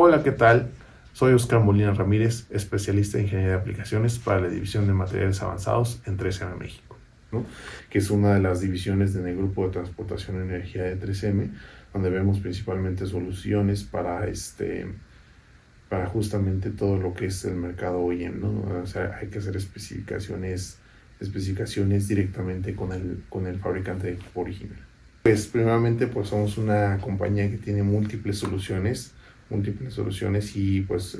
Hola, ¿qué tal? Soy Oscar Molina Ramírez, especialista en ingeniería de aplicaciones para la división de materiales avanzados en 3M México, ¿no? Que es una de las divisiones en el grupo de transportación de energía de 3M, donde vemos principalmente soluciones para justamente todo lo que es el mercado OEM, ¿no? O sea, hay que hacer especificaciones directamente con el fabricante de equipo original. Pues primeramente pues somos una compañía que tiene múltiples soluciones y pues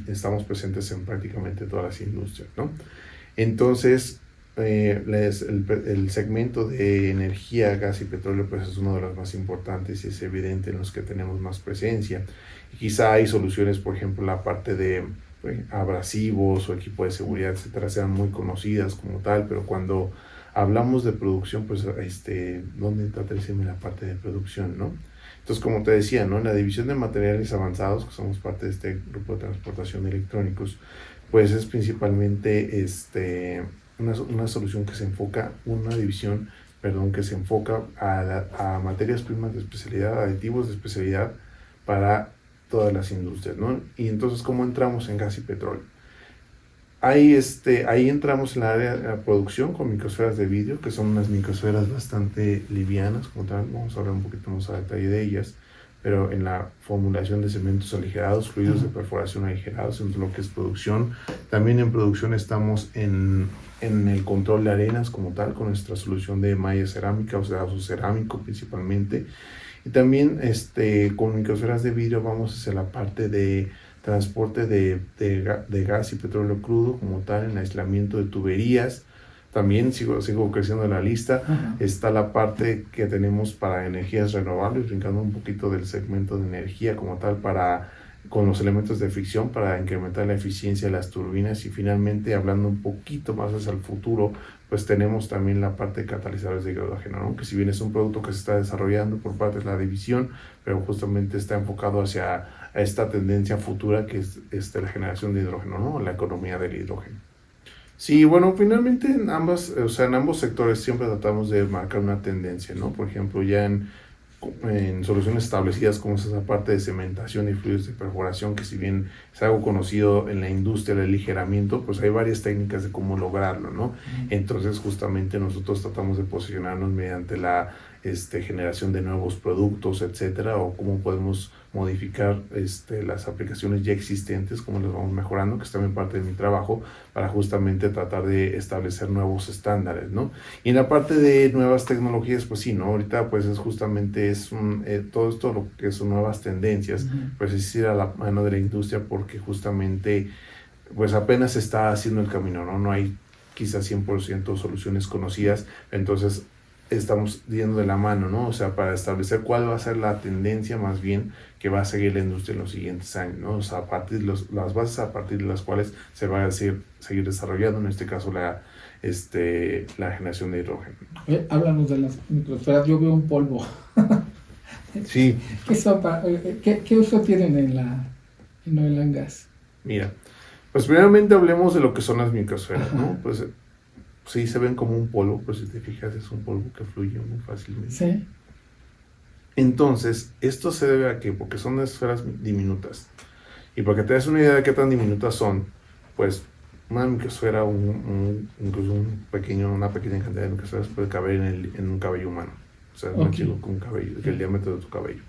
estamos presentes en prácticamente todas las industrias, ¿no? Entonces, el segmento de energía, gas y petróleo pues es uno de los más importantes y es evidente en los que tenemos más presencia. Y quizá hay soluciones, por ejemplo, la parte de abrasivos o equipo de seguridad, etcétera, sean muy conocidas como tal, pero cuando hablamos de producción, pues, ¿dónde entra 3M la parte de producción, no? Entonces, como te decía, ¿no? En la división de materiales avanzados, que somos parte de este grupo de transportación de electrónicos, pues es principalmente una solución que se enfoca, una división, perdón, que se enfoca a materias primas de especialidad, aditivos de especialidad para todas las industrias, ¿no? Y entonces, ¿cómo entramos en gas y petróleo? Ahí entramos en la área de la producción con microsferas de vidrio, que son unas microsferas bastante livianas, como tal, vamos a hablar un poquito más a detalle de ellas, pero en la formulación de cementos aligerados, fluidos de perforación aligerados, en lo que es producción. También en producción estamos en el control de arenas como tal, con nuestra solución de malla cerámica, o sea, uso cerámico principalmente. Y también con microsferas de vidrio vamos hacia la parte de transporte de gas y petróleo crudo como tal, en aislamiento de tuberías. También sigo creciendo la lista. Está la parte que tenemos para energías renovables, brincando un poquito del segmento de energía como tal, con los elementos de fricción para incrementar la eficiencia de las turbinas. Y finalmente, hablando un poquito más hacia el futuro, pues tenemos también la parte de catalizadores de hidrógeno, ¿no? Que si bien es un producto que se está desarrollando por parte de la división, pero justamente está enfocado hacia esta tendencia futura que es la generación de hidrógeno, ¿no? La economía del hidrógeno. Sí, bueno, finalmente en ambos sectores siempre tratamos de marcar una tendencia, ¿no? Por ejemplo, ya en soluciones establecidas como es esa parte de cementación y fluidos de perforación, que si bien es algo conocido en la industria del aligeramiento, pues hay varias técnicas de cómo lograrlo, ¿no? Entonces justamente nosotros tratamos de posicionarnos mediante la generación de nuevos productos, etcétera, o cómo podemos modificar las aplicaciones ya existentes, cómo las vamos mejorando, que es también parte de mi trabajo, para justamente tratar de establecer nuevos estándares, ¿no? Y en la parte de nuevas tecnologías, pues sí, ¿no? Ahorita pues todo esto lo que son nuevas tendencias, pues es ir a la mano de la industria porque justamente pues apenas se está haciendo el camino, ¿no? No hay quizás 100% soluciones conocidas, entonces estamos yendo de la mano, ¿no? O sea, para establecer cuál va a ser la tendencia más bien que va a seguir la industria en los siguientes años, ¿no? O sea, las bases a partir de las cuales se va a seguir desarrollando, en este caso la generación de hidrógeno. Háblanos de las microsferas. Yo veo un polvo. Sí. ¿Qué uso tienen en oil and gas? Mira, pues primeramente hablemos de lo que son las microsferas, ¿no? Pues sí, se ven como un polvo, pero si te fijas es un polvo que fluye muy fácilmente. Sí. Entonces, esto se debe a qué? Porque son esferas diminutas. Y para que te des una idea de qué tan diminutas son, pues una microsfera, incluso una pequeña cantidad de microsferas puede caber en un cabello humano. O sea, es más chico que un cabello, que el diámetro de tu cabello.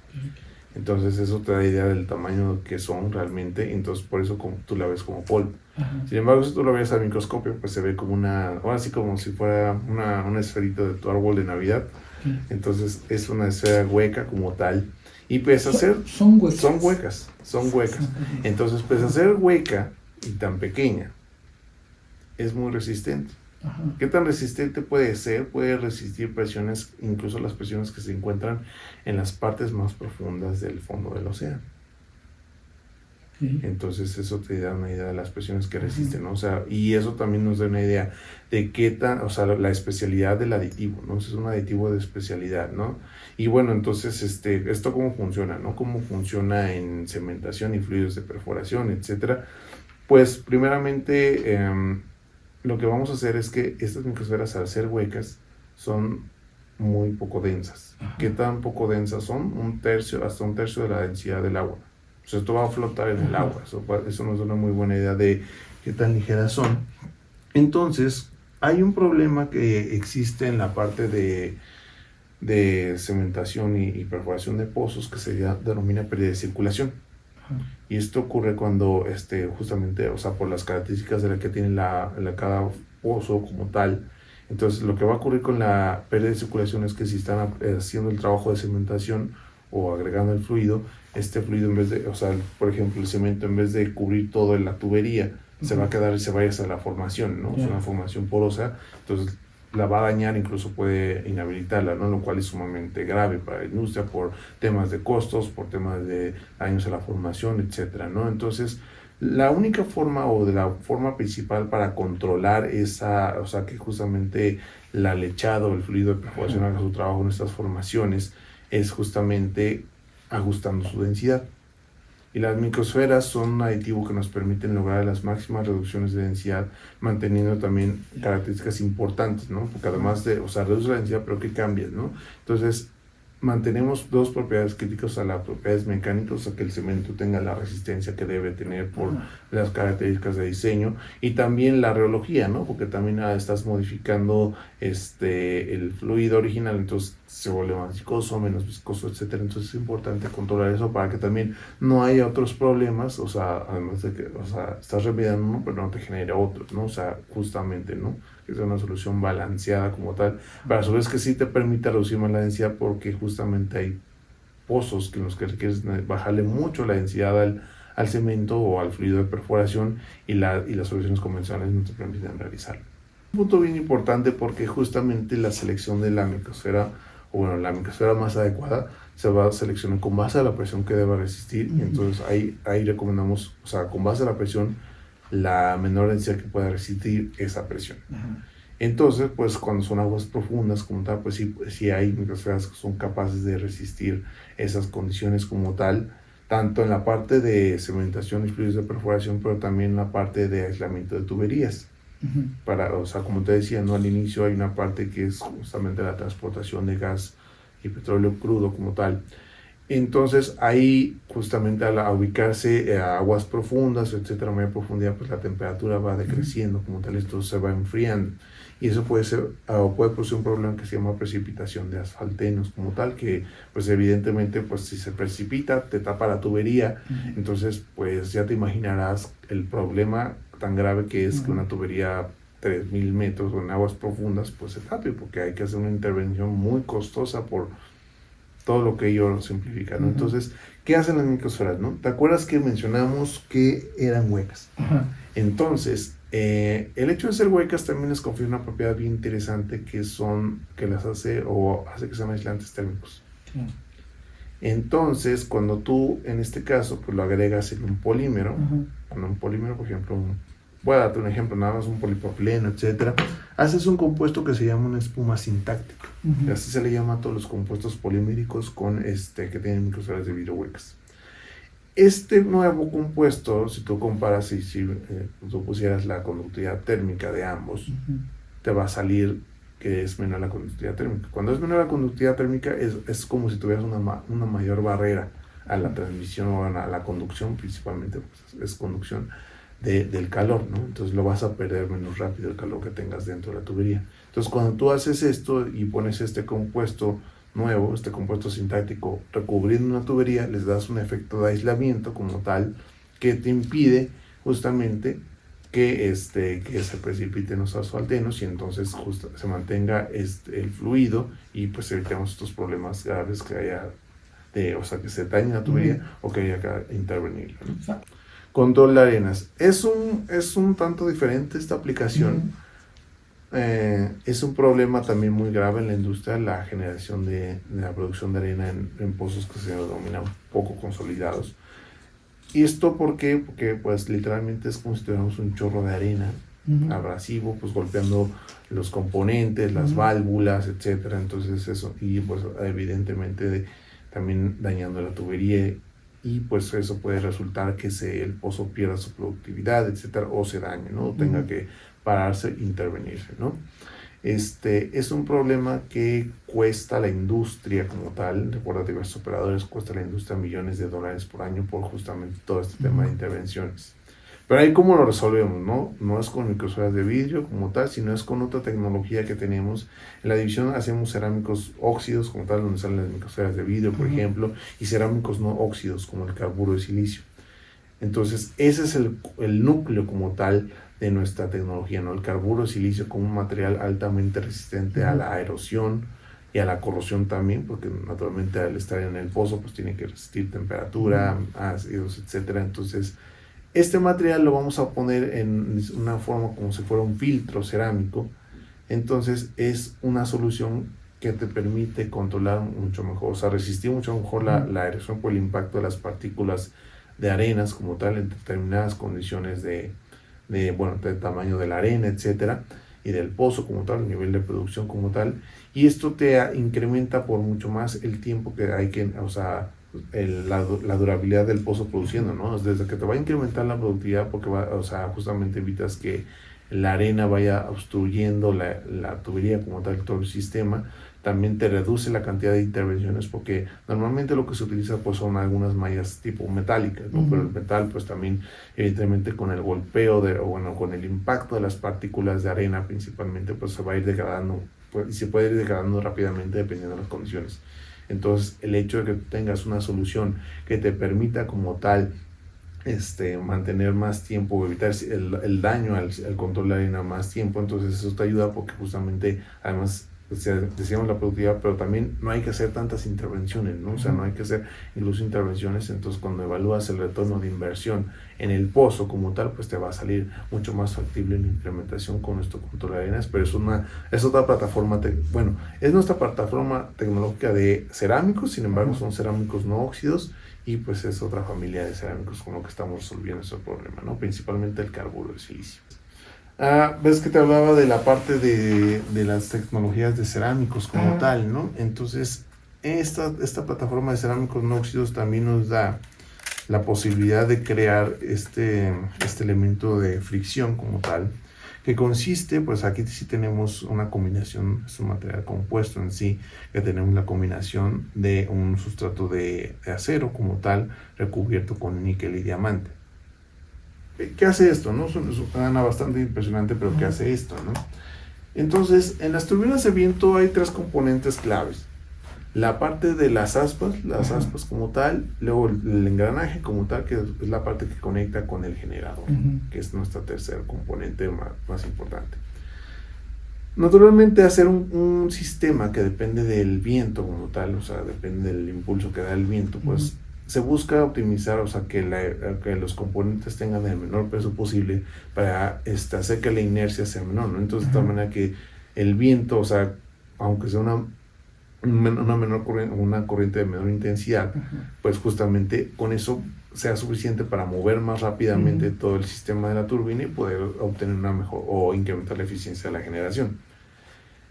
Entonces eso te da idea del tamaño que son realmente, entonces por eso tú la ves como polvo. Sin embargo, si tú lo ves al microscopio, pues se ve como ahora sí como si fuera una esferita de tu árbol de Navidad. Entonces es una esfera hueca como tal. Y pese a ser... Son huecas. Son huecas. Entonces, pese a ser hueca y tan pequeña, es muy resistente. ¿Qué tan resistente puede ser? Puede resistir presiones, incluso las presiones que se encuentran en las partes más profundas del fondo del océano. Entonces eso te da una idea de las presiones que resisten, ¿no? O sea, y eso también nos da una idea de la especialidad del aditivo, ¿no? Es un aditivo de especialidad, ¿no? Y bueno, entonces, ¿esto cómo funciona, no? ¿Cómo funciona en cementación y fluidos de perforación, etcétera? Pues, primeramente, lo que vamos a hacer es que estas microsferas, al ser huecas, son muy poco densas. ¿Qué tan poco densas son? Hasta un tercio de la densidad del agua. Pues esto va a flotar en el agua. Eso nos da una muy buena idea de qué tan ligeras son. Entonces, hay un problema que existe en la parte de cementación y perforación de pozos que se denomina pérdida de circulación. Y esto ocurre cuando justamente, o sea, por las características de la que tiene cada pozo como tal. Entonces, lo que va a ocurrir con la pérdida de circulación es que si están haciendo el trabajo de cementación o agregando el fluido, este fluido en vez de, o sea, por ejemplo, el cemento en vez de cubrir todo en la tubería, se va a quedar y se va a ir hacia la formación, ¿no? Es una formación porosa, entonces la va a dañar, incluso puede inhabilitarla, ¿no? Lo cual es sumamente grave para la industria por temas de costos, por temas de daños a la formación, etcétera, ¿no? Entonces, la única forma o de la forma principal para controlar esa, o sea, que justamente la lechada o el fluido de perforación haga su trabajo en estas formaciones, es justamente ajustando su densidad. Y las microsferas son un aditivo que nos permiten lograr las máximas reducciones de densidad, manteniendo también características importantes, ¿no? Porque además de, o sea, reduce la densidad, pero ¿qué cambia, no? Entonces, mantenemos dos propiedades críticas a las propiedades mecánicas, o sea, que el cemento tenga la resistencia que debe tener por las características de diseño, y también la rheología, ¿no? Porque también estás modificando el fluido original, entonces se vuelve más viscoso, menos viscoso, etcétera. Entonces es importante controlar eso para que también no haya otros problemas, o sea, además de que, o sea, estás remediando uno, pero no te genere otros, ¿no? O sea, justamente, ¿no? Que sea una solución balanceada como tal, pero a su vez que sí te permite reducir más la densidad, porque justamente hay pozos que en los que requieres bajarle mucho la densidad al cemento o al fluido de perforación, y las soluciones convencionales no te permiten realizarlo. Un punto bien importante, porque justamente la selección de la microsfera, o bueno, la microsfera más adecuada, se va a seleccionar con base a la presión que deba resistir, y entonces ahí recomendamos, o sea, con base a la presión, la menor densidad que pueda resistir esa presión. Entonces, pues cuando son aguas profundas como tal, pues sí hay microsferas que son capaces de resistir esas condiciones como tal, tanto en la parte de cementación y fluidos de perforación, pero también en la parte de aislamiento de tuberías. O sea, como te decía, ¿no? Al inicio hay una parte que es justamente la transportación de gas y petróleo crudo como tal. Entonces ahí justamente al ubicarse a aguas profundas, etcétera, a mayor profundidad, pues la temperatura va decreciendo como tal, esto se va enfriando, y eso puede ser, o puede producir un problema que se llama precipitación de asfaltenos como tal, que pues evidentemente, pues si se precipita te tapa la tubería. Entonces pues ya te imaginarás el problema tan grave que es que una tubería 3000 metros o en aguas profundas pues se tape, porque hay que hacer una intervención muy costosa por todo lo que ello simplifica, ¿no? Entonces, ¿qué hacen las microsferas, no? ¿Te acuerdas que mencionamos que eran huecas? Entonces, el hecho de ser huecas también les confiere una propiedad bien interesante, que las hace que sean aislantes térmicos. Entonces, cuando tú, en este caso, pues lo agregas en un polímero, por ejemplo, voy a darte un ejemplo, nada más un polipropileno, etcétera, haces un compuesto que se llama una espuma sintáctica. Y así se le llama a todos los compuestos poliméricos que tienen microsferas de vidrio huecas. Este nuevo compuesto, si tú comparas, si tú pusieras la conductividad térmica de ambos, te va a salir que es menor la conductividad térmica. Cuando es menor la conductividad térmica, es como si tuvieras una mayor barrera a la transmisión o a la conducción, principalmente, pues es conducción del calor, ¿no? Entonces lo vas a perder menos rápido el calor que tengas dentro de la tubería. Entonces cuando tú haces esto y pones este compuesto nuevo, este compuesto sintáctico recubriendo una tubería, les das un efecto de aislamiento como tal, que te impide justamente que se precipiten los asfaltenos, y entonces se mantenga el fluido, y pues evitamos estos problemas graves que haya o sea, que se dañe la tubería o que haya que intervenir, ¿no? Control de arenas. Es un tanto diferente esta aplicación. Es un problema también muy grave en la industria, la generación de la producción de arena en pozos que se denominan poco consolidados. ¿Y esto por qué? Porque pues literalmente es como si tuviéramos un chorro de arena abrasivo, pues golpeando los componentes, las válvulas, etcétera. Entonces eso, y pues evidentemente también dañando la tubería, y pues eso puede resultar que el pozo pierda su productividad, etcétera, o se dañe, ¿no? Tenga que pararse e intervenirse, ¿no? Es un problema que cuesta a la industria como tal, recuerda diversos operadores, cuesta a la industria millones de dólares por año por justamente todo este tema de intervenciones. Pero ahí cómo lo resolvemos, ¿no? No es con microesferas de vidrio como tal, sino es con otra tecnología que tenemos. En la división hacemos cerámicos óxidos como tal, donde salen las microesferas de vidrio, por ejemplo, y cerámicos no óxidos como el carburo de silicio. Entonces, ese es el núcleo como tal de nuestra tecnología, ¿no? El carburo de silicio como un material altamente resistente a la erosión y a la corrosión también, porque naturalmente al estar en el pozo, pues tiene que resistir temperatura, ácidos, etcétera. Entonces, este material lo vamos a poner en una forma como si fuera un filtro cerámico. Entonces, es una solución que te permite controlar mucho mejor, o sea, resistir mucho mejor la erosión por el impacto de las partículas de arenas como tal en determinadas condiciones bueno, del tamaño de la arena, etcétera, y del pozo como tal, el nivel de producción como tal, y esto te incrementa por mucho más el tiempo que hay que, o sea, la durabilidad del pozo produciendo, ¿no? Desde que te va a incrementar la productividad porque o sea, justamente evitas que la arena vaya obstruyendo la tubería como tal, todo el sistema. También te reduce la cantidad de intervenciones porque normalmente lo que se utiliza pues son algunas mallas tipo metálicas, ¿no? Pero el metal pues también evidentemente con el golpeo o bueno, con el impacto de las partículas de arena principalmente pues se va a ir degradando y se puede ir degradando rápidamente dependiendo de las condiciones. Entonces el hecho de que tengas una solución que te permita como tal mantener más tiempo, evitar el daño al control de la arena más tiempo, entonces eso te ayuda porque justamente además decíamos la productividad, pero también no hay que hacer tantas intervenciones, ¿no? O sea, no hay que hacer incluso intervenciones, entonces cuando evalúas el retorno de inversión en el pozo como tal, pues te va a salir mucho más factible la implementación con nuestro control de arenas, pero es otra plataforma, bueno, es nuestra plataforma tecnológica de cerámicos, sin embargo son cerámicos no óxidos, y pues es otra familia de cerámicos con lo que estamos resolviendo ese problema, ¿no? Principalmente el carburo de silicio. Ves que te hablaba de la parte de las tecnologías de cerámicos como tal, ¿no? Entonces, esta plataforma de cerámicos no óxidos también nos da la posibilidad de crear este elemento de fricción como tal, que consiste, pues aquí sí tenemos una combinación, es un material compuesto en sí, que tenemos la combinación de un sustrato de acero como tal, recubierto con níquel y diamante. ¿Qué hace esto? ¿No? Suena bastante impresionante, pero ¿qué hace esto? ¿No? Entonces, en las turbinas de viento hay tres componentes claves. La parte de las aspas como tal, luego el engranaje como tal, que es la parte que conecta con el generador, que es nuestra tercer componente más importante. Naturalmente, hacer un sistema que depende del viento como tal, o sea, depende del impulso que da el viento, pues se busca optimizar, o sea, que los componentes tengan el menor peso posible para hacer que la inercia sea menor, ¿no? Entonces, de tal manera que el viento, o sea, aunque sea una corriente de menor intensidad, pues justamente con eso sea suficiente para mover más rápidamente todo el sistema de la turbina y poder obtener una mejor o incrementar la eficiencia de la generación.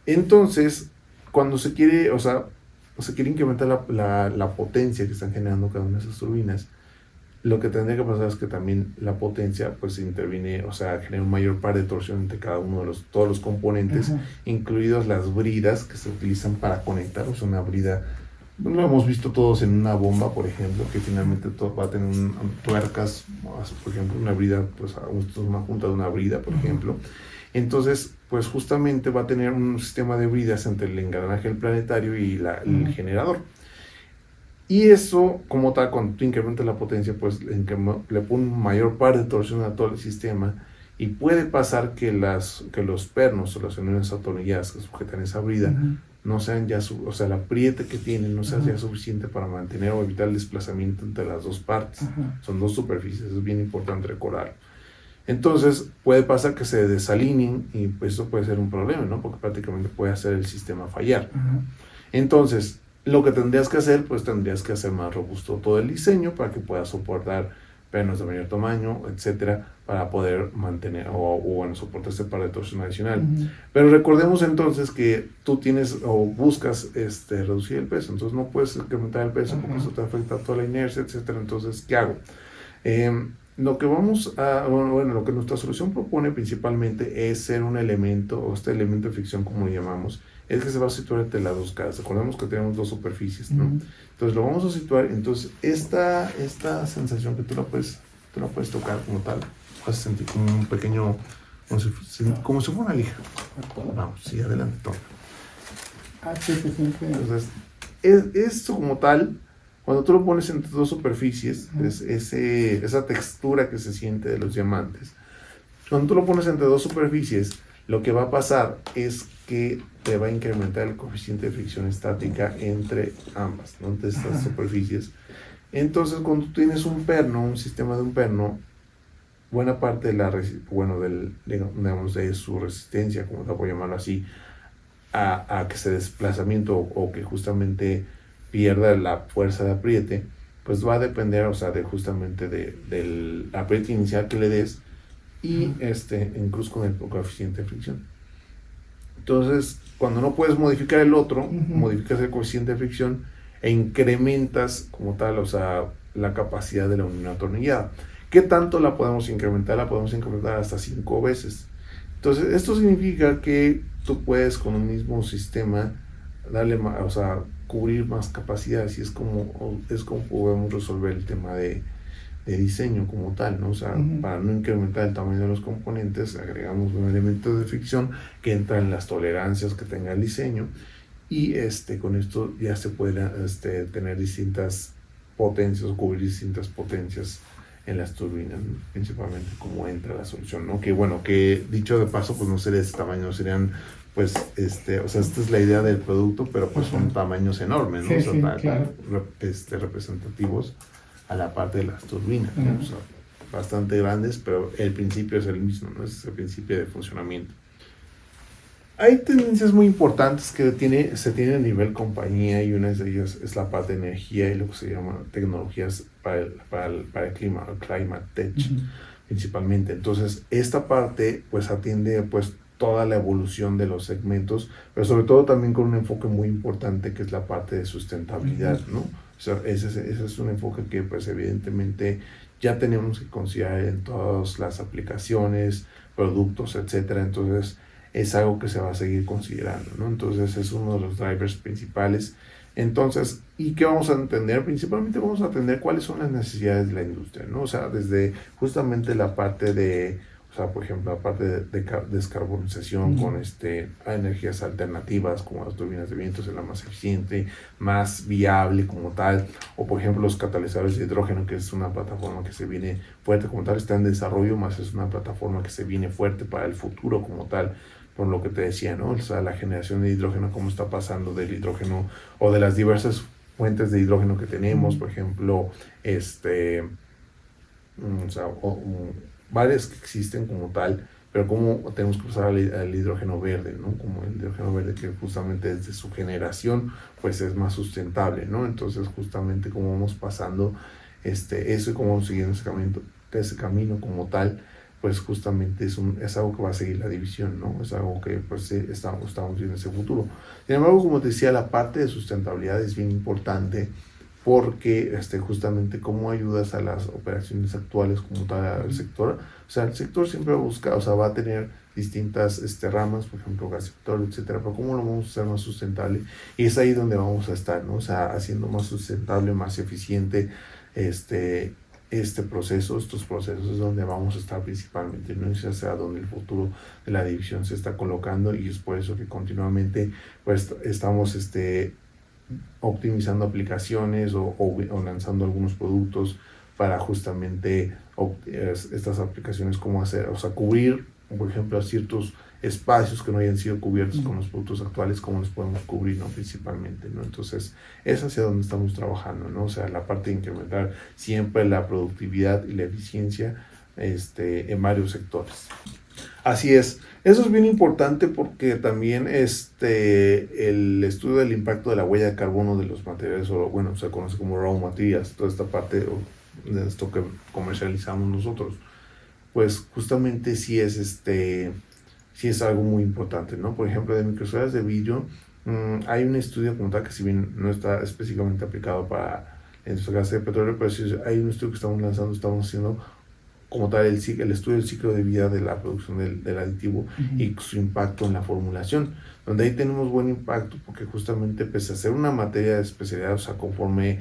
Entonces, cuando se quiere, o sea, se quiere incrementar la potencia que están generando cada una de esas turbinas, lo que tendría que pasar es que también la potencia pues interviene, o sea, genera un mayor par de torsión entre cada uno de todos los componentes, incluidos las bridas que se utilizan para conectar, o sea, una brida, lo hemos visto todos en una bomba, por ejemplo, que finalmente todo va a tener tuercas, por ejemplo, una brida, pues una junta de una brida, por ejemplo. Entonces, pues justamente va a tener un sistema de bridas entre el engranaje del planetario y el generador. Y eso, como tal, cuando tú incrementas la potencia, pues le pone un mayor par de torsión a todo el sistema y puede pasar que los pernos o las uniones atornilladas que sujetan esa brida no sean ya, o sea, el apriete que tienen no sea ya suficiente para mantener o evitar el desplazamiento entre las dos partes. Son dos superficies, es bien importante recordarlo. Entonces puede pasar que se desalineen y pues eso puede ser un problema, ¿no? Porque prácticamente puede hacer el sistema fallar. Entonces, lo que tendrías que hacer, pues tendrías que hacer más robusto todo el diseño para que pueda soportar pernos de mayor tamaño, etcétera, para poder mantener o bueno, soportar este par de torsión adicional. Pero recordemos entonces que tú tienes o buscas reducir el peso, entonces no puedes incrementar el peso porque eso te afecta a toda la inercia, etcétera. Entonces, ¿qué hago? Lo que lo que nuestra solución propone principalmente es ser un elemento, o este elemento de fricción como lo llamamos, es que se va a situar entre las dos caras. Recordemos que tenemos dos superficies, ¿no? Entonces lo vamos a situar, entonces esta sensación que tú la puedes tocar como tal, vas a sentir como un pequeño, como si fuera una lija. Vamos, sí, adelante, toma. Sí, se siente. Entonces, esto como tal, cuando tú lo pones entre dos superficies, es esa textura que se siente de los diamantes. Cuando tú lo pones entre dos superficies, lo que va a pasar es que te va a incrementar el coeficiente de fricción estática entre ambas, ¿no? Entre estas superficies. Entonces, cuando tú tienes un perno, un sistema de un perno, buena parte de su resistencia, como te voy a llamarlo así, a que ese desplazamiento o que justamente pierda la fuerza de apriete, pues va a depender, o sea, justamente del apriete inicial que le des y incluso con el coeficiente de fricción. Entonces, cuando no puedes modificar el otro, modificas el coeficiente de fricción e incrementas como tal, o sea, la capacidad de la unión atornillada. ¿Qué tanto la podemos incrementar? La podemos incrementar hasta 5 veces. Entonces, esto significa que tú puedes con un mismo sistema darle más, o sea, cubrir más capacidades, y es como podemos resolver el tema de diseño como tal, ¿no? O sea, para no incrementar el tamaño de los componentes, agregamos un elemento de fricción que entra en las tolerancias que tenga el diseño, y con esto ya se puede tener distintas potencias, o cubrir distintas potencias en las turbinas, ¿no? Principalmente como entra la solución, ¿no? Que bueno, que dicho de paso, pues no sería de este tamaño, serían pues, o sea, esta es la idea del producto, pero pues son tamaños enormes, ¿no? Sí, o sea, sí, claro. representativos a la parte de las turbinas, ¿no? O sea, bastante grandes, pero el principio es el mismo, ¿no? Es el principio de funcionamiento. Hay tendencias muy importantes que se tienen a nivel compañía, y una de ellas es la parte de energía y lo que se llama tecnologías para el clima, el climate tech, principalmente. Entonces, esta parte pues atiende pues toda la evolución de los segmentos, pero sobre todo también con un enfoque muy importante que es la parte de sustentabilidad, ¿no? O sea, ese es un enfoque que pues evidentemente ya tenemos que considerar en todas las aplicaciones, productos, etcétera. Entonces, es algo que se va a seguir considerando, ¿no? Entonces, es uno de los drivers principales. Entonces, ¿y qué vamos a entender? Principalmente vamos a entender cuáles son las necesidades de la industria, ¿no? O sea, desde justamente la parte de, o sea, por ejemplo, la parte de descarbonización con energías alternativas, como las turbinas de viento, es la más eficiente, más viable como tal, o por ejemplo los catalizadores de hidrógeno, que es una plataforma que se viene fuerte como tal, está en desarrollo, más es una plataforma que se viene fuerte para el futuro como tal, por lo que te decía, ¿no? O sea, la generación de hidrógeno, cómo está pasando del hidrógeno o de las diversas fuentes de hidrógeno que tenemos, por ejemplo, o sea, varias que existen como tal, pero cómo tenemos que usar al hidrógeno verde, ¿no? Como el hidrógeno verde que justamente desde su generación, pues es más sustentable, ¿no? Entonces, justamente cómo vamos pasando eso y cómo vamos siguiendo ese camino como tal, pues justamente es algo que va a seguir la división, ¿no? Es algo que pues estamos viendo ese futuro. Sin embargo, como te decía, la parte de sustentabilidad es bien importante porque justamente cómo ayudas a las operaciones actuales como tal al sector. O sea, el sector siempre busca, o sea, va a tener distintas ramas, por ejemplo, gas sector, etcétera, pero cómo lo vamos a hacer más sustentable, y es ahí donde vamos a estar, ¿no? O sea, haciendo más sustentable, más eficiente estos procesos es donde vamos a estar principalmente, ¿no? Es hacia donde el futuro de la división se está colocando, y es por eso que continuamente pues estamos optimizando aplicaciones o lanzando algunos productos para justamente estas aplicaciones, cómo hacer, o sea, cubrir, por ejemplo, ciertos espacios que no hayan sido cubiertos con los productos actuales, cómo los podemos cubrir, ¿no? Principalmente, ¿no? Entonces, es hacia donde estamos trabajando, ¿no? O sea, la parte de incrementar siempre la productividad y la eficiencia en varios sectores. Así es. Eso es bien importante porque también el estudio del impacto de la huella de carbono de los materiales, o bueno, se conoce como raw materials, toda esta parte de esto que comercializamos nosotros, pues justamente sí es algo muy importante, ¿no? Por ejemplo, de microesferas de vidrio, hay un estudio como tal que si bien no está específicamente aplicado para la industria de petróleo, pero sí hay un estudio que estamos lanzando, estamos haciendo como tal el estudio del ciclo de vida de la producción del aditivo Ujú. y su impacto en la formulación, donde ahí tenemos buen impacto porque justamente pese a ser una materia de especialidad, o sea, conforme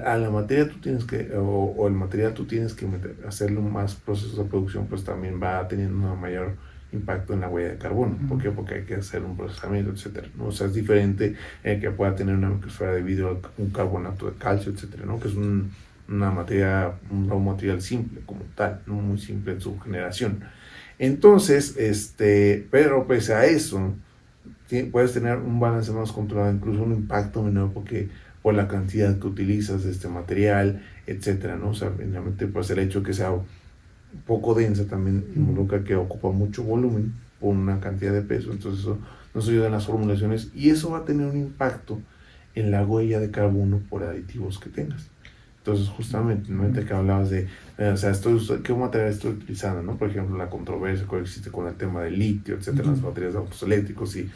a la materia tú tienes que, o el material tú tienes que hacerle más procesos de producción, pues también va teniendo un mayor impacto en la huella de carbono. ¿Por qué? Porque hay que hacer un procesamiento, etcétera, ¿no? O sea, es diferente que pueda tener una microsfera de vidrio, un carbonato de calcio, etcétera, ¿no? Que es una materia, un raw material simple como tal, ¿no? Muy simple en su generación. Entonces, pero pese a eso, puedes tener un balance más controlado, incluso un impacto menor porque por la cantidad que utilizas de este material, etcétera, ¿no? O sea, finalmente, pues el hecho que sea poco densa también involucra que ocupa mucho volumen por una cantidad de peso, entonces eso nos ayuda en las formulaciones y eso va a tener un impacto en la huella de carbono por aditivos que tengas. Entonces, justamente, ¿no? Que hablabas de, o sea, ¿qué material estoy utilizando? ¿No? Por ejemplo, la controversia que existe con el tema del litio, etcétera, las baterías de autos eléctricos y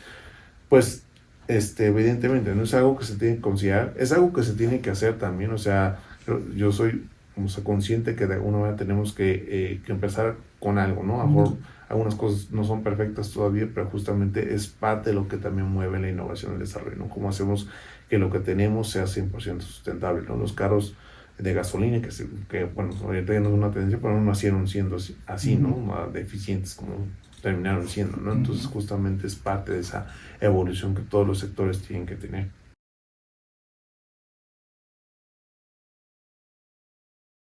pues evidentemente no es algo que se tiene que considerar, es algo que se tiene que hacer también, o sea, yo soy, o sea, consciente que de alguna manera tenemos que empezar con algo, ¿no? A lo mejor algunas cosas no son perfectas todavía, pero justamente es parte de lo que también mueve la innovación y el desarrollo, ¿no? Cómo hacemos que lo que tenemos sea 100% sustentable, ¿no? Los carros de gasolina, que bueno, ahorita ya no es una tendencia, pero no nacieron siendo así, ¿no? De eficientes como terminaron siendo, ¿no? Entonces justamente es parte de esa evolución que todos los sectores tienen que tener.